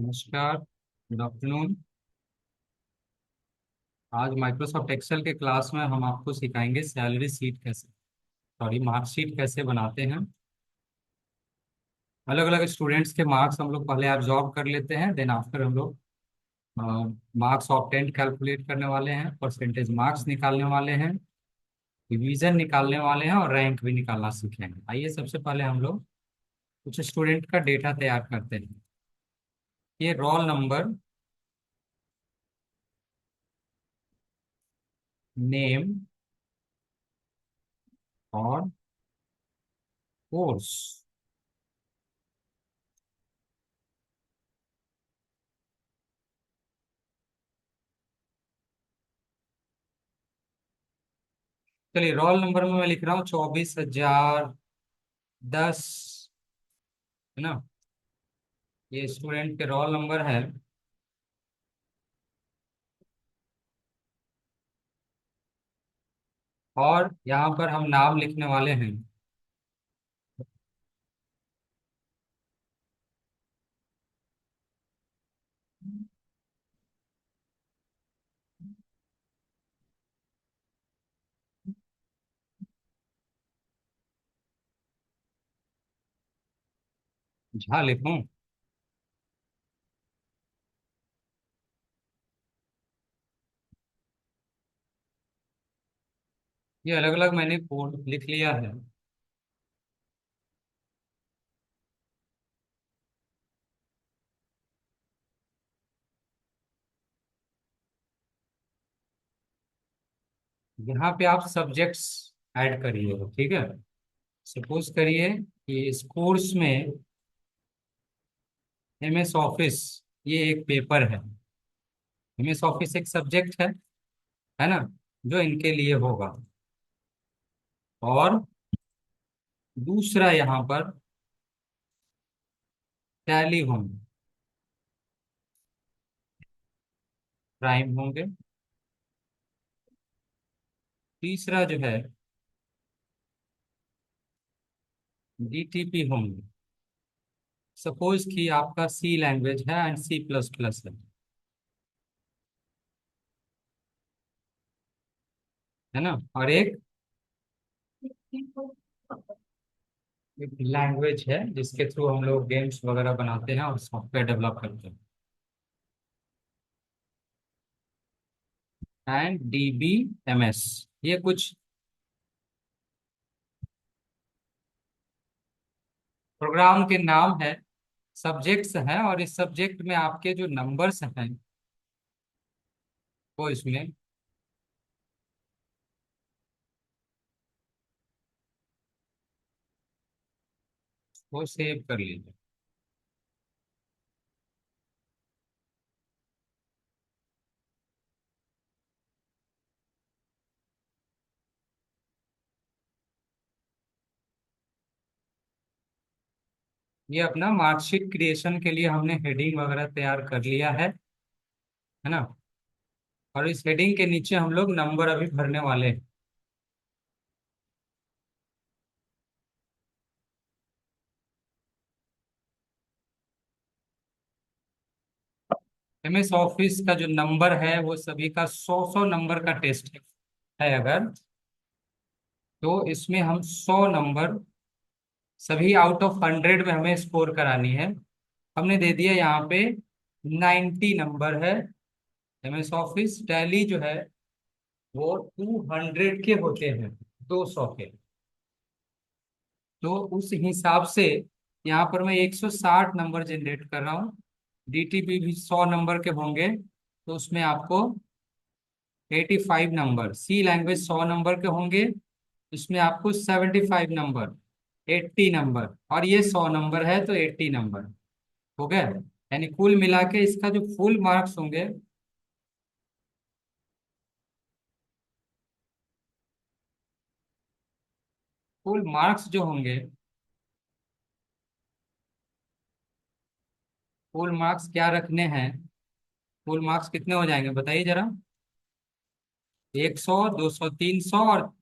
नमस्कार। Good afternoon. आज Microsoft Excel के क्लास में हम आपको सिखाएंगे सैलरी सीट कैसे, सॉरी, मार्कशीट कैसे बनाते हैं। अलग अलग स्टूडेंट्स के मार्क्स हम लोग पहले ऑब्जॉर्व कर लेते हैं, देन आफ्टर हम लोग मार्क्स ऑब्टेंड कैलकुलेट करने वाले हैं, परसेंटेज मार्क्स निकालने वाले हैं, डिवीजन निकालने वाले हैं और रैंक भी निकालना सीखेंगे। आइए सबसे पहले हम लोग कुछ स्टूडेंट का डेटा तैयार करते हैं। ये रोल नंबर, नेम और कोर्स। चलिए, रोल नंबर में मैं लिख रहा हूँ 24,010, है ना। ये स्टूडेंट के रोल नंबर है। और यहाँ पर हम नाम लिखने वाले हैं। झा लिखूं? ये अलग अलग मैंने कोड लिख लिया है। यहाँ पे आप सब्जेक्ट्स ऐड करिए, ठीक है। सपोज करिए कि इस कोर्स में एमएस ऑफिस ये एक पेपर है। एमएस ऑफिस एक सब्जेक्ट है ना, जो इनके लिए होगा। और दूसरा यहाँ पर टैली होंगे, प्राइम होंगे। तीसरा जो है डीटीपी होंगे। सपोज कि आपका सी लैंग्वेज है एंड सी प्लस प्लस है ना। और एक लैंग्वेज है जिसके थ्रू हम लोग गेम्स वगैरह बनाते हैं और सॉफ्टवेयर डेवलप करते हैं, एंड डीबीएमएस। ये कुछ प्रोग्राम के नाम है, सब्जेक्ट्स हैं, और इस सब्जेक्ट में आपके जो नंबर्स हैं वो इसमें वो सेव कर लीजिए। ये अपना मार्कशीट क्रिएशन के लिए हमने हेडिंग वगैरह तैयार कर लिया है ना। और इस हेडिंग के नीचे हम लोग नंबर अभी भरने वाले हैं। एमएस ऑफिस का जो नंबर है वो सभी का 100 नंबर का टेस्ट है। अगर तो इसमें हम 100 नंबर सभी आउट ऑफ 100 में हमें स्कोर करानी है। हमने दे दिया यहाँ पे 90 नंबर है। एमएस ऑफिस टैली जो है वो 200 के होते हैं, 200 के। तो उस हिसाब से यहाँ पर मैं 160 नंबर जनरेट कर रहा हूँ। डीटीपी भी 100 नंबर के होंगे, तो उसमें आपको 85 नंबर, सी लैंग्वेज 100 नंबर के होंगे, इसमें आपको 75 नंबर, 80 नंबर, और ये 100 नंबर है तो 80 नंबर हो गया। यानी कुल मिला के इसका जो फुल मार्क्स होंगे, फुल मार्क्स जो होंगे, फुल मार्क्स क्या रखने हैं, फुल मार्क्स कितने हो जाएंगे बताइए जरा। 100, 200, 300 और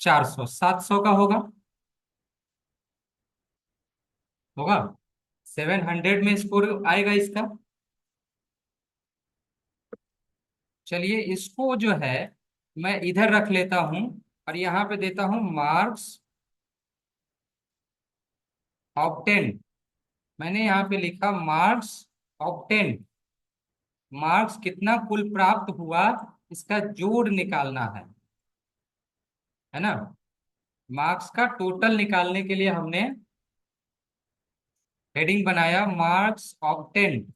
400, 700 का होगा। होगा 700 में स्कोर आएगा इसका। चलिए इसको जो है मैं इधर रख लेता हूं और यहाँ पे देता हूं मार्क्स ऑब्टेन। मैंने यहाँ पे लिखा मार्क्स ऑब्टेन। मार्क्स कितना कुल प्राप्त हुआ, इसका जोड़ निकालना है ना। मार्क्स का टोटल निकालने के लिए हमने हेडिंग बनाया मार्क्स ऑब्टेन।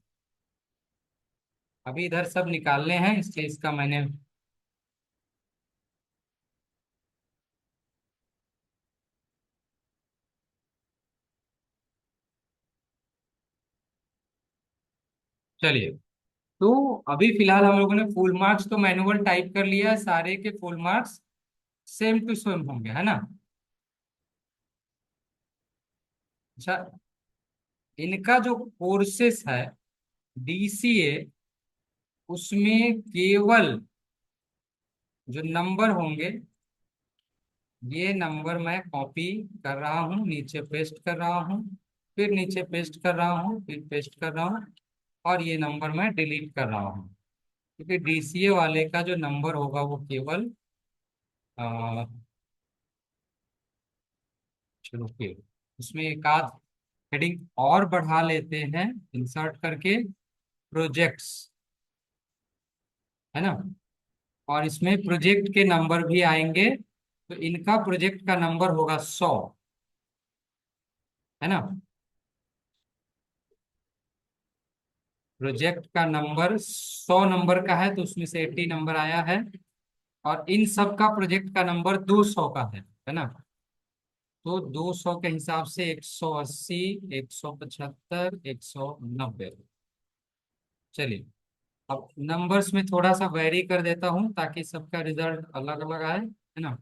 अभी इधर सब निकालने हैं इसलिए इसका मैंने, चलिए। तो अभी फिलहाल हम लोगों ने फुल मार्क्स तो मैनुअल टाइप कर लिया है, सारे के full marks same to same होंगे, है ना। अच्छा, इनका जो कोर्सेस है डीसीए, उसमें केवल जो नंबर होंगे, ये नंबर मैं कॉपी कर रहा हूँ, नीचे पेस्ट कर रहा हूँ, फिर नीचे पेस्ट कर रहा हूँ, फिर पेस्ट कर रहा हूँ, और ये नंबर मैं डिलीट कर रहा हूँ। क्योंकि डीसीए वाले का जो नंबर होगा वो केवल अ, चलो फिर उसमें एक आध हेडिंग और बढ़ा लेते हैं, इंसर्ट करके प्रोजेक्ट्स, है ना। और इसमें प्रोजेक्ट के नंबर भी आएंगे, तो इनका प्रोजेक्ट का नंबर होगा 100, है ना। प्रोजेक्ट का नंबर 100 नंबर का है, तो उसमें से 80 नंबर आया है। और इन सब का प्रोजेक्ट का नंबर 200 का है ना। तो 200 के हिसाब से 180, 175, 190। चलिए, अब नंबर्स में थोड़ा सा वेरी कर देता हूँ ताकि सबका रिजल्ट अलग अलग आए, है ना।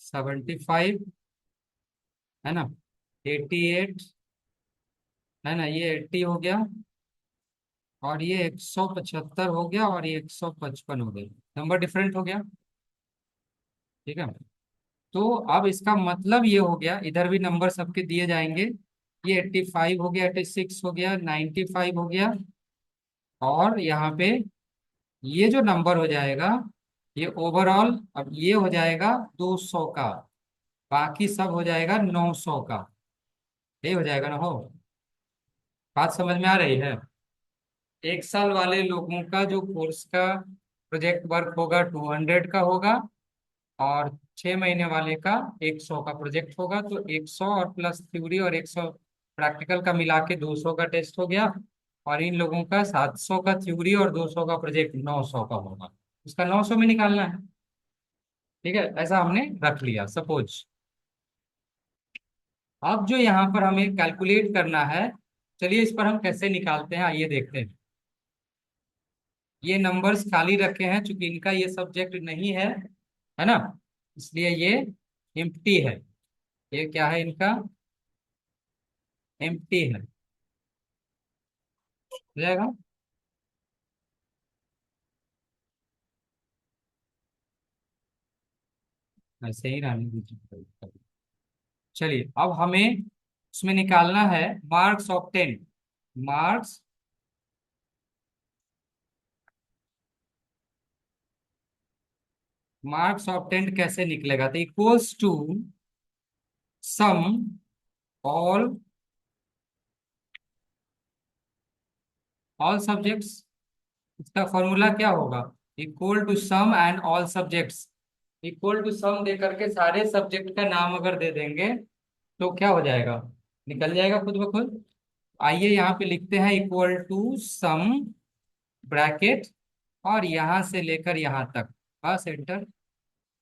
75, है ना। 88, है ना, ये 80 हो गया। और ये 175 हो गया, और ये 155 हो गया। नंबर डिफरेंट हो गया, ठीक है। तो अब इसका मतलब ये हो गया, इधर भी नंबर सबके दिए जाएंगे। ये 85 हो गया, 86 हो गया, 95 हो गया। और यहाँ पे ये जो नंबर हो जाएगा, ये ओवरऑल अब ये हो जाएगा 200 का, बाकी सब हो जाएगा 900 का। ये हो जाएगा ना, हो। बात समझ में आ रही है। एक साल वाले लोगों का जो कोर्स का प्रोजेक्ट वर्क होगा 200 का होगा, और 6 महीने वाले का 100 का प्रोजेक्ट होगा। तो 100 और प्लस थ्योरी और 100 प्रैक्टिकल का मिला के 200 का टेस्ट हो गया। और इन लोगों का 700 का थ्योरी और 200 का प्रोजेक्ट 900 का होगा। उसका 900 में निकालना है, ठीक है। ऐसा हमने रख लिया सपोज। अब जो यहाँ पर हमें कैलकुलेट करना है, चलिए इस पर हम कैसे निकालते हैं आइए देखते हैं। ये नंबर्स खाली रखे हैं चूंकि इनका ये सब्जेक्ट नहीं है ना, इसलिए ये एम्प्टी है। ये क्या है इनका, एम्प्टी है, हो जाएगा। ऐसे ही रहने दीजिए। चलिए अब हमें उसमें निकालना है marks of 10। Marks, marks of 10 कैसे निकलेगा, तो equals to sum all, all subjects. इसका फॉर्मूला क्या होगा, equal to sum and all subjects. Equal to sum दे करके सारे सब्जेक्ट का नाम अगर दे देंगे तो क्या हो जाएगा, निकल जाएगा खुद ब खुद। आइए यहाँ पे लिखते हैं इक्वल टू सम ब्रैकेट, और यहाँ से लेकर यहाँ तक, बस एंटर।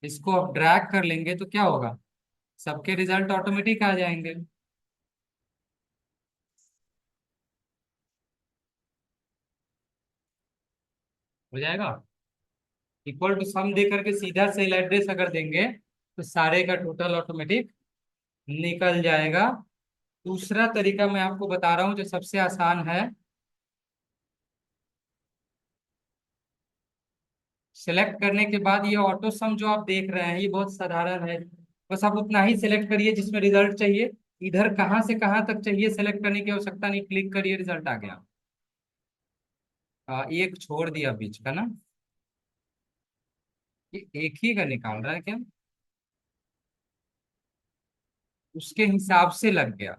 इसको अब ड्रैग कर लेंगे तो क्या होगा, सबके रिजल्ट ऑटोमेटिक आ जाएंगे, हो जाएगा। इक्वल टू सम दे करके सीधा सेल एड्रेस अगर देंगे तो सारे का टोटल ऑटोमेटिक निकल जाएगा। दूसरा तरीका मैं आपको बता रहा हूँ जो सबसे आसान है। सिलेक्ट करने के बाद ये ऑटो सम जो आप देख रहे हैं ये बहुत साधारण है। बस आप उतना ही सिलेक्ट करिए जिसमें रिजल्ट चाहिए। इधर कहाँ से कहाँ तक चाहिए सिलेक्ट करने की आवश्यकता नहीं, क्लिक करिए रिजल्ट आ गया। एक छोड़ दिया बीच का ना। ये एक ही का निकाल रहा है क्या? उसके हिसाब से लग गया,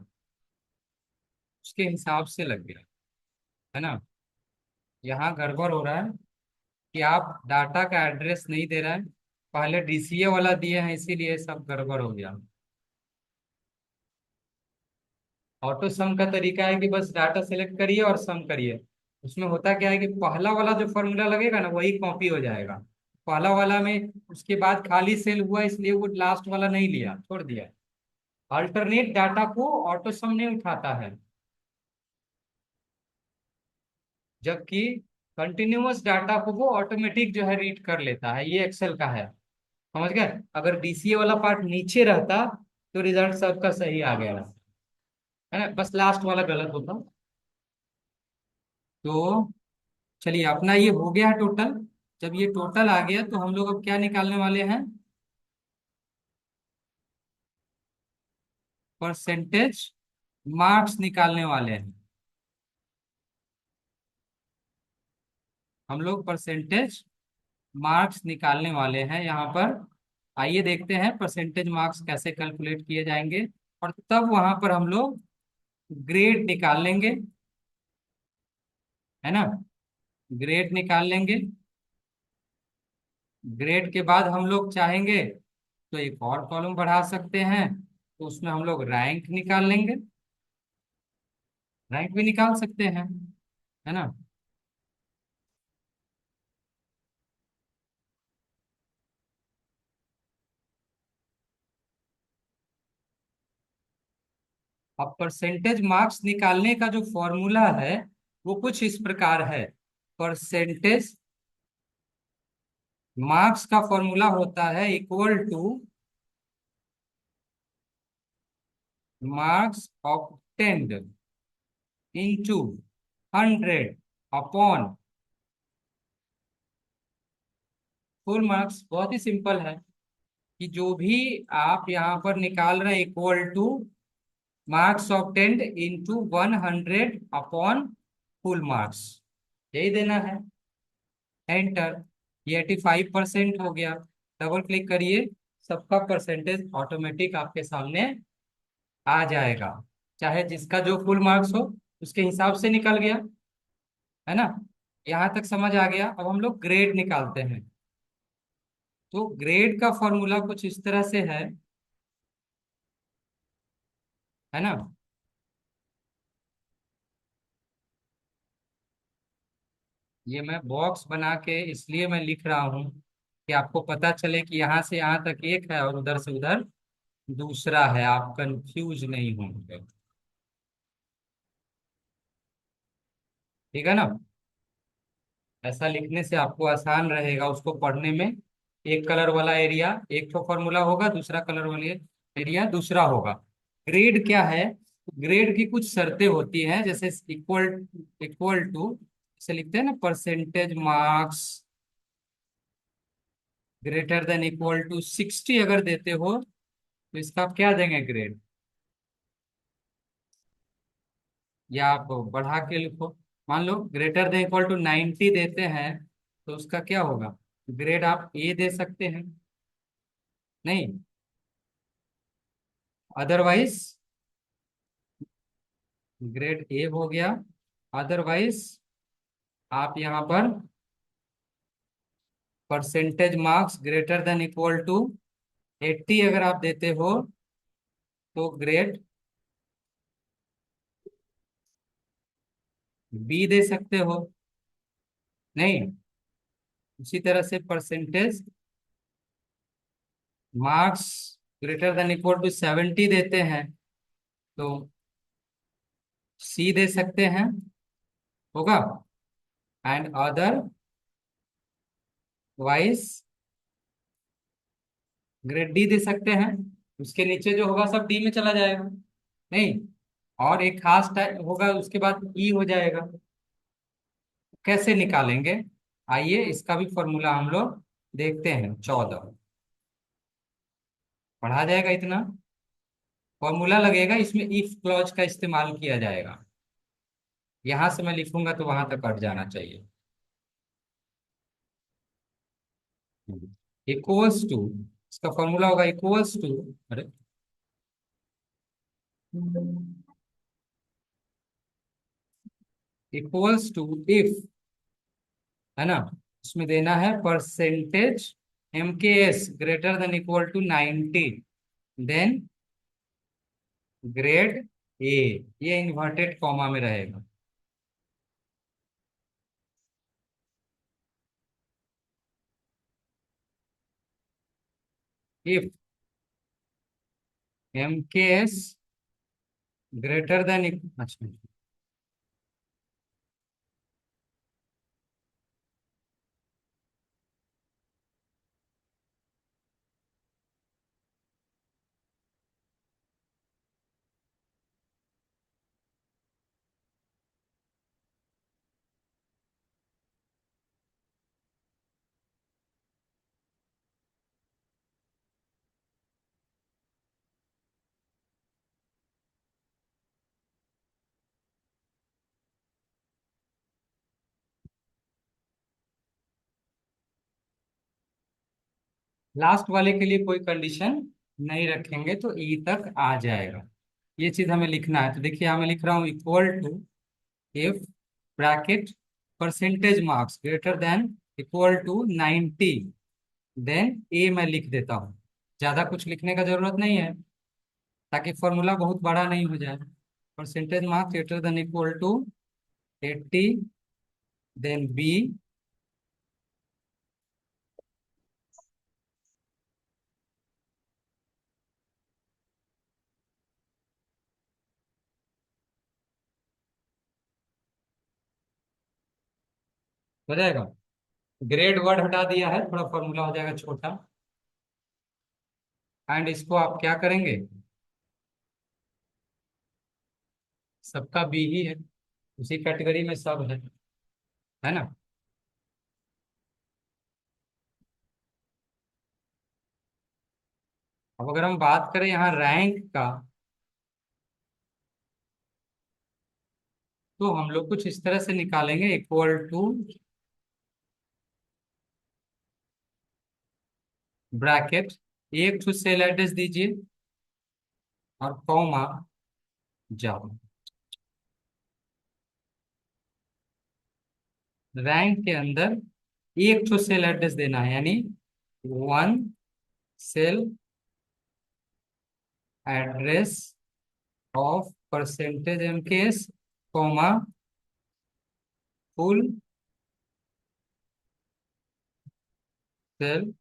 उसके हिसाब से लग गया, है ना। यहाँ गड़बड़ हो रहा है कि आप डाटा का एड्रेस नहीं दे रहे हैं, पहले डीसीए वाला दिए हैं, इसीलिए सब गड़बड़ हो गया। ऑटो सम का तरीका है कि बस डाटा सेलेक्ट करिए और सम करिए। उसमें होता क्या है कि पहला वाला जो फॉर्मूला लगेगा ना वही कॉपी हो जाएगा। पहला वाला में उसके बाद खाली सेल हुआ, इसलिए वो लास्ट वाला नहीं लिया, छोड़ दिया। अल्टरनेट डाटा को ऑटो सम नहीं उठाता है, जबकि कंटिन्यूअस डाटा को वो ऑटोमेटिक जो है रीड कर लेता है। ये एक्सेल का है, समझ गए। अगर डीसीए वाला पार्ट नीचे रहता तो रिजल्ट सबका सही आ गया, है ना, बस लास्ट वाला गलत होता। तो चलिए, अपना ये हो गया टोटल। जब ये टोटल आ गया तो हम लोग अब क्या निकालने वाले हैं? परसेंटेज मार्क्स निकालने वाले हैं। हम लोग परसेंटेज मार्क्स निकालने वाले हैं यहाँ पर। आइए देखते हैं परसेंटेज मार्क्स कैसे कैलकुलेट किए जाएंगे, और तब वहां पर हम लोग ग्रेड निकाल लेंगे, है ना। ग्रेड निकाल लेंगे। ग्रेड के बाद हम लोग चाहेंगे तो एक और कॉलम बढ़ा सकते हैं, तो उसमें हम लोग रैंक निकाल लेंगे। रैंक भी निकाल सकते हैं, है ना। अब परसेंटेज मार्क्स निकालने का जो फॉर्मूला है वो कुछ इस प्रकार है। परसेंटेज मार्क्स का फॉर्मूला होता है equal two marks obtained into 100 upon full marks. बहुत ही सिंपल है कि जो भी आप यहाँ पर निकाल रहे हैं equal two marks obtained into 100 upon full marks, यही देना है। एंटर। ये 85% हो गया। डबल क्लिक करिए, सबका परसेंटेज ऑटोमेटिक आपके सामने आ जाएगा, चाहे जिसका जो फुल मार्क्स हो उसके हिसाब से निकल गया, है ना। यहाँ तक समझ आ गया। अब हम लोग ग्रेड निकालते हैं। तो ग्रेड का फॉर्मूला कुछ इस तरह से है ना। ये मैं बॉक्स बना के इसलिए मैं लिख रहा हूँ कि आपको पता चले कि यहाँ से यहाँ तक एक है और उधर से उधर दूसरा है, आप कंफ्यूज नहीं होंगे। ठीक है ना। ऐसा लिखने से आपको आसान रहेगा उसको पढ़ने में। एक कलर वाला एरिया एक तो फॉर्मूला होगा, दूसरा कलर वाली एरिया दूसरा होगा। ग्रेड क्या है? ग्रेड की कुछ शर्तें होती हैं, जैसे इक्वल इक्वल टू, जैसे लिखते हैं ना, percentage marks greater than equal to 60 अगर देते हो तो इसका आप क्या देंगे ग्रेड? या आप बढ़ा के लिखो। मान लो ग्रेटर देन इक्वल टू 90 देते हैं तो उसका क्या होगा? ग्रेड आप ए दे सकते हैं। नहीं, अदरवाइज ग्रेड ए हो गया। अदरवाइज आप यहाँ पर percentage marks greater than equal to 80 अगर आप देते हो तो ग्रेड बी दे सकते हो। नहीं, उसी तरह से percentage marks greater than equal to 70 देते हैं तो सी दे सकते हैं, होगा। And otherwise grade D दे सकते हैं। उसके नीचे जो होगा सब डी में चला जाएगा। नहीं, और एक खास टाइप होगा उसके बाद ई हो जाएगा। कैसे निकालेंगे? आइए इसका भी फॉर्मूला हम लोग देखते हैं। 14 पढ़ा जाएगा इतना। फॉर्मूला लगेगा, इसमें इफ क्लॉज का इस्तेमाल किया जाएगा। यहां से मैं लिखूंगा तो वहां तक कट जाना चाहिए। इक्वल्स टू, इसका फॉर्मूला होगा इक्वल्स टू, अरे इक्वल्स टू इफ, है ना, इसमें देना है percentage M K S greater than equal to 90, then grade A, ये इन्वर्टेड कॉमा में रहेगा। If M K S greater than, अच्छा, लास्ट वाले के लिए कोई कंडीशन नहीं रखेंगे तो ई तक आ जाएगा। ये चीज हमें लिखना है, तो देखिए हमें लिख रहा हूँ equal to if bracket percentage marks greater than equal to 90, then A मैं लिख देता हूँ। ज्यादा कुछ लिखने का जरूरत नहीं है, ताकि फॉर्मूला बहुत बड़ा नहीं हो जाए। Percentage marks greater than equal to 80, then B, हो जाएगा। ग्रेड वर्ड हटा दिया है, थोड़ा फॉर्मूला हो जाएगा छोटा। एंड इसको आप क्या करेंगे, सबका बी ही है, उसी कैटेगरी में सब है ना। अब अगर हम बात करें यहाँ रैंक का, तो हम लोग कुछ इस तरह से निकालेंगे, इक्वल टू ब्रैकेट, एक टू सेल एड्रेस दीजिए और कॉमा जाओ। रैंक के अंदर एक तो सेल एड्रेस देना है, यानी one cell address of percentage M case, comma full cell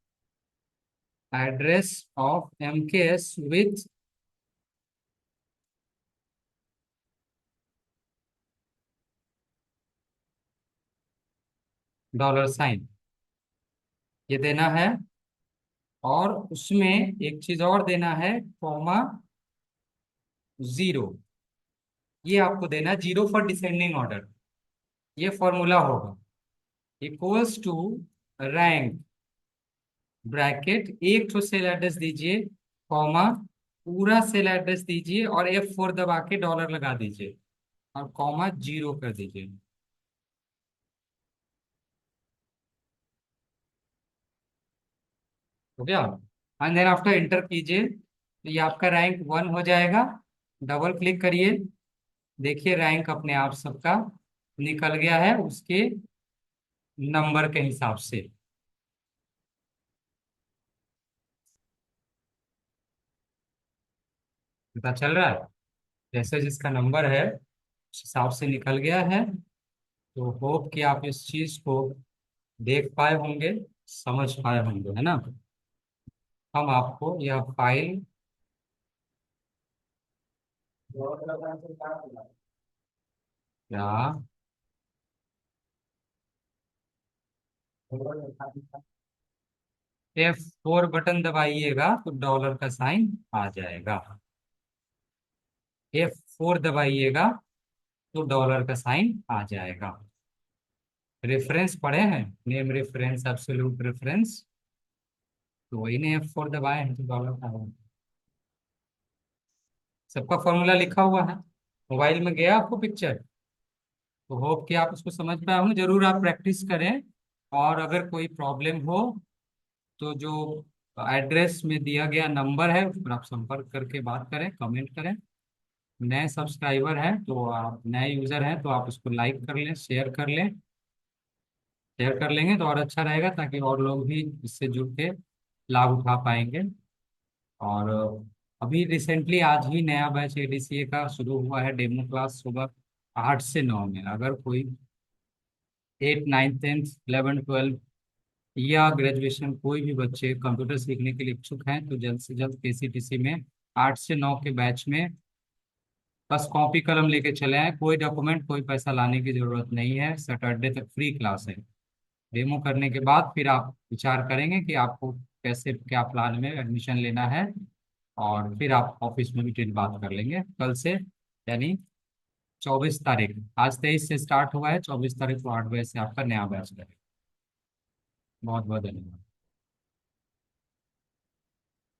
address of M case with dollar sign, ये देना है। और उसमें एक चीज और देना है, कॉमा जीरो, ये आपको देना है, जीरो फॉर डिसेंडिंग ऑर्डर। ये फॉर्मूला होगा इक्वल्स टू रैंक ब्रैकेट, एक तो सेल एड्रेस दीजिए, कॉमा पूरा सेल एड्रेस दीजिए और F4 दबा के डॉलर लगा दीजिए और कॉमा जीरो कर दीजिए। हो गया। एंड देन आफ्टर इंटर कीजिए, तो ये आपका रैंक वन हो जाएगा। डबल क्लिक करिए, देखिए रैंक अपने आप सबका निकल गया है उसके नंबर के हिसाब से। पता चल रहा है, जैसे जिसका नंबर है उस हिसाब से निकल गया है। तो होप कि आप इस चीज को देख पाए होंगे, समझ पाए होंगे, है ना। हम आपको यह फाइल, क्या, F4 बटन दबाइएगा तो डॉलर का साइन आ जाएगा। F4 दबाइएगा तो डॉलर का साइन आ जाएगा। रेफरेंस पढ़े हैं, नेम रेफरेंस, एब्सोल्यूट रेफरेंस, तो वही ने F4 दबाए हैं तो डॉलर का है। सबका फॉर्मूला लिखा हुआ है, मोबाइल में गया आपको पिक्चर। तो होप कि आप उसको समझ पाए होंगे, जरूर आप प्रैक्टिस करें। और अगर कोई प्रॉब्लम हो तो जो एड्रेस में दिया गया नंबर है उस पर आप संपर्क करके बात करें, कमेंट करें। नए सब्सक्राइबर हैं तो आप, नए यूज़र हैं तो आप उसको लाइक कर लें, शेयर कर लें। शेयर कर लेंगे तो और अच्छा रहेगा, ताकि और लोग भी इससे जुड़ के लाभ उठा पाएंगे। और अभी रिसेंटली आज ही नया बैच एडीसीए का शुरू हुआ है, डेमो क्लास सुबह 8 से 9 में। अगर कोई 8, 9, 10, 11, 12 या ग्रेजुएशन कोई भी बच्चे कंप्यूटर सीखने के लिए इच्छुक हैं तो जल्द से जल्द केसीटीसी में 8 से 9 के बैच में बस कॉपी कलम लेके चले आए। कोई डॉक्यूमेंट, कोई पैसा लाने की जरूरत नहीं है। सैटरडे तक फ्री क्लास है। डेमो करने के बाद फिर आप विचार करेंगे कि आपको कैसे, क्या प्लान में एडमिशन लेना है। और फिर आप ऑफिस में भी फिर बात कर लेंगे कल से, यानी 24 तारीख। आज 23 से स्टार्ट हुआ है, 24 तारीख को 8 बजे से आपका नया बैच लगेगा। बहुत बहुत धन्यवाद।